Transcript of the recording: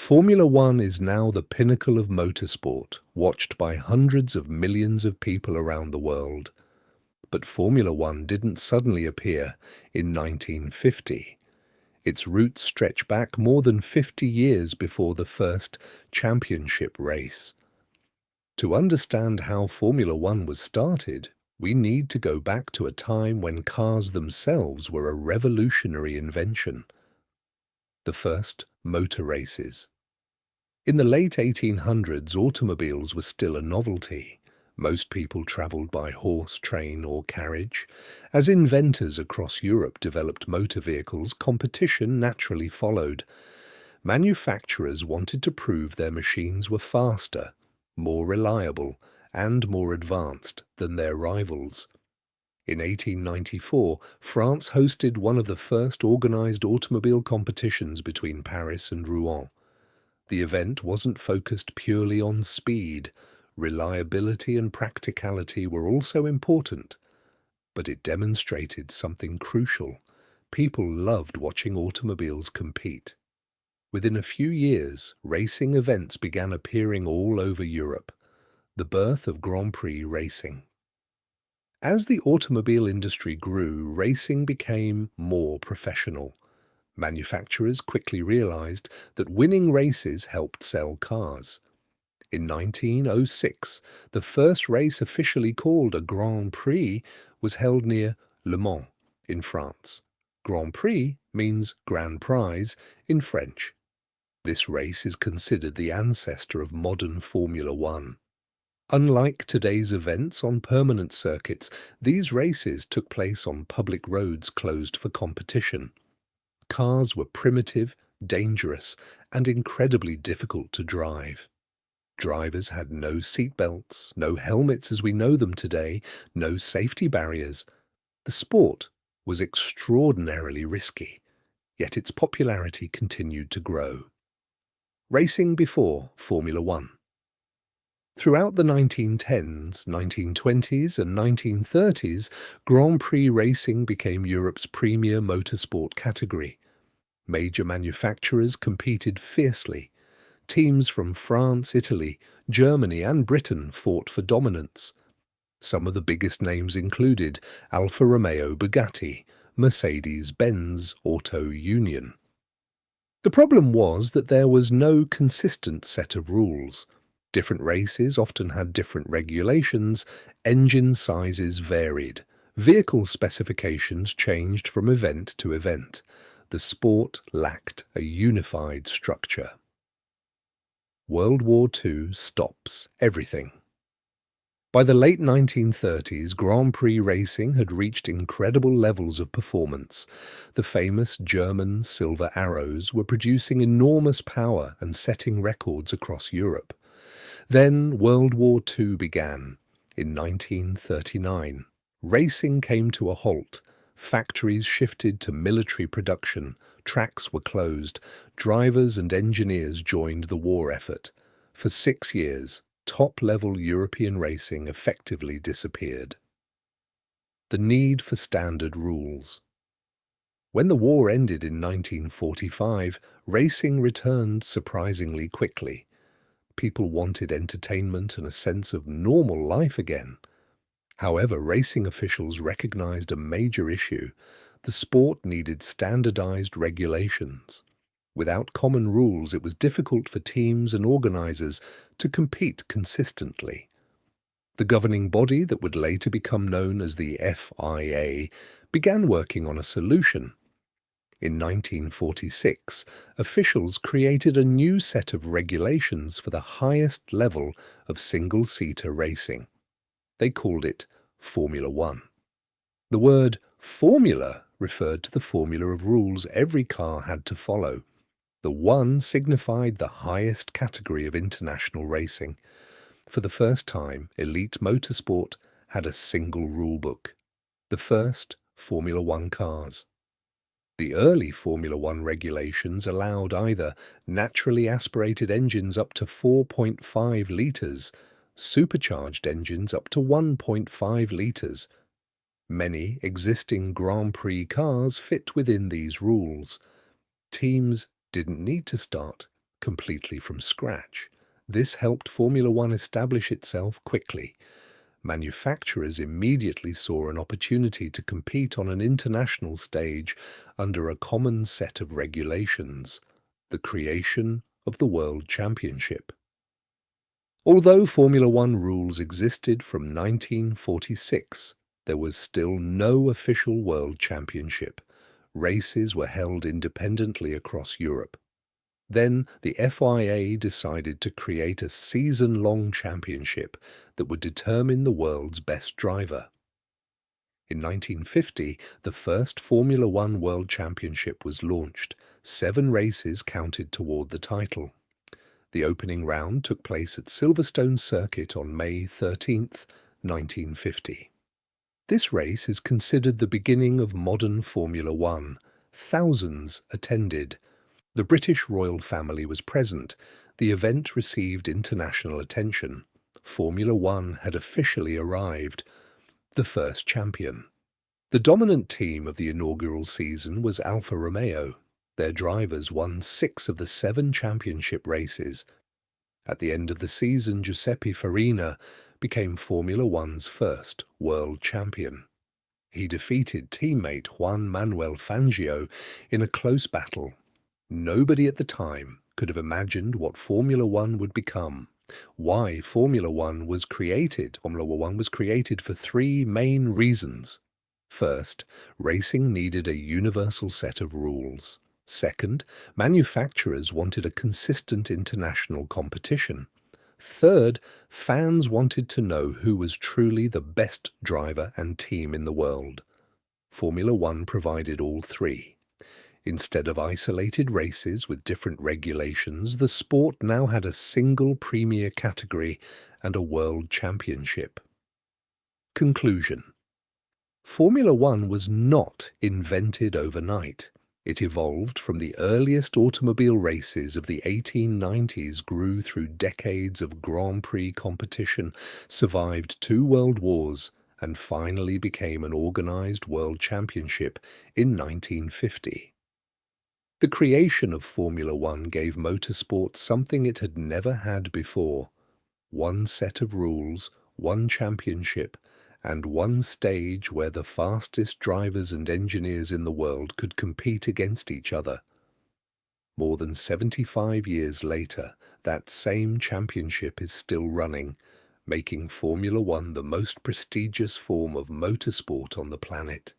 Formula One is now the pinnacle of motorsport, watched by hundreds of millions of people around the world. But Formula One didn't suddenly appear in 1950. Its roots stretch back more than 50 years before the first championship race. To understand how Formula One was started, we need to go back to a time when cars themselves were a revolutionary invention. The first motor races. In the late 1800s, automobiles were still a novelty. Most people travelled by horse, train or carriage. As inventors across Europe developed motor vehicles, competition naturally followed. Manufacturers wanted to prove their machines were faster, more reliable and more advanced than their rivals. In 1894, France hosted one of the first organised automobile competitions between Paris and Rouen. The event wasn't focused purely on speed. Reliability and practicality were also important, but it demonstrated something crucial. People loved watching automobiles compete. Within a few years, racing events began appearing all over Europe. The birth of Grand Prix racing. As the automobile industry grew, racing became more professional. Manufacturers quickly realized that winning races helped sell cars. In 1906, the first race officially called a Grand Prix was held near Le Mans in France. Grand Prix means grand prize in French. This race is considered the ancestor of modern Formula One. Unlike today's events on permanent circuits, these races took place on public roads closed for competition. Cars were primitive, dangerous, and incredibly difficult to drive. Drivers had no seatbelts, no helmets as we know them today, no safety barriers. The sport was extraordinarily risky, yet its popularity continued to grow. Racing before Formula One. Throughout the 1910s, 1920s and 1930s, Grand Prix racing became Europe's premier motorsport category. Major manufacturers competed fiercely. Teams from France, Italy, Germany and Britain fought for dominance. Some of the biggest names included Alfa Romeo, Bugatti, Mercedes-Benz, Auto Union. The problem was that there was no consistent set of rules. Different races often had different regulations, engine sizes varied, vehicle specifications changed from event to event. The sport lacked a unified structure. World War II stops everything. By the late 1930s, Grand Prix racing had reached incredible levels of performance. The famous German Silver Arrows were producing enormous power and setting records across Europe. Then World War II began. In 1939, racing came to a halt. Factories shifted to military production, tracks were closed, drivers and engineers joined the war effort. For 6 years, top-level European racing effectively disappeared. The need for standard rules. When the war ended in 1945, racing returned surprisingly quickly. People wanted entertainment and a sense of normal life again. However, racing officials recognized a major issue. The sport needed standardized regulations. Without common rules, it was difficult for teams and organizers to compete consistently. The governing body that would later become known as the FIA began working on a solution. In 1946, officials created a new set of regulations for the highest level of single-seater racing. They called it Formula One. The word formula referred to the formula of rules every car had to follow. The one signified the highest category of international racing. For the first time, elite motorsport had a single rulebook. The first Formula One cars. The early Formula One regulations allowed either naturally aspirated engines up to 4.5 litres, supercharged engines up to 1.5 litres. Many existing Grand Prix cars fit within these rules. Teams didn't need to start completely from scratch. This helped Formula One establish itself quickly. Manufacturers immediately saw an opportunity to compete on an international stage under a common set of regulations, the creation of the World Championship. Although Formula One rules existed from 1946, there was still no official World Championship. Races were held independently across Europe. Then the FIA decided to create a season-long championship that would determine the world's best driver. In 1950, the first Formula One World Championship was launched. 7 races counted toward the title. The opening round took place at Silverstone Circuit on May 13, 1950. This race is considered the beginning of modern Formula One. Thousands attended. The British royal family was present. The event received international attention. Formula One had officially arrived. The first champion. The dominant team of the inaugural season was Alfa Romeo. Their drivers won 6 of the 7 championship races. At the end of the season, Giuseppe Farina became Formula One's first world champion. He defeated teammate Juan Manuel Fangio in a close battle. Nobody at the time could have imagined what Formula One would become. Why Formula One was created. Formula One was created for 3 main reasons. First, racing needed a universal set of rules. Second, manufacturers wanted a consistent international competition. Third, fans wanted to know who was truly the best driver and team in the world. Formula One provided all 3. Instead of isolated races with different regulations, the sport now had a single premier category and a world championship. Conclusion. Formula One was not invented overnight. It evolved from the earliest automobile races of the 1890s, grew through decades of Grand Prix competition, survived 2 world wars, and finally became an organized world championship in 1950. The creation of Formula One gave motorsport something it had never had before: 1 set of rules, 1 championship, and 1 stage where the fastest drivers and engineers in the world could compete against each other. More than 75 years later, that same championship is still running, making Formula One the most prestigious form of motorsport on the planet.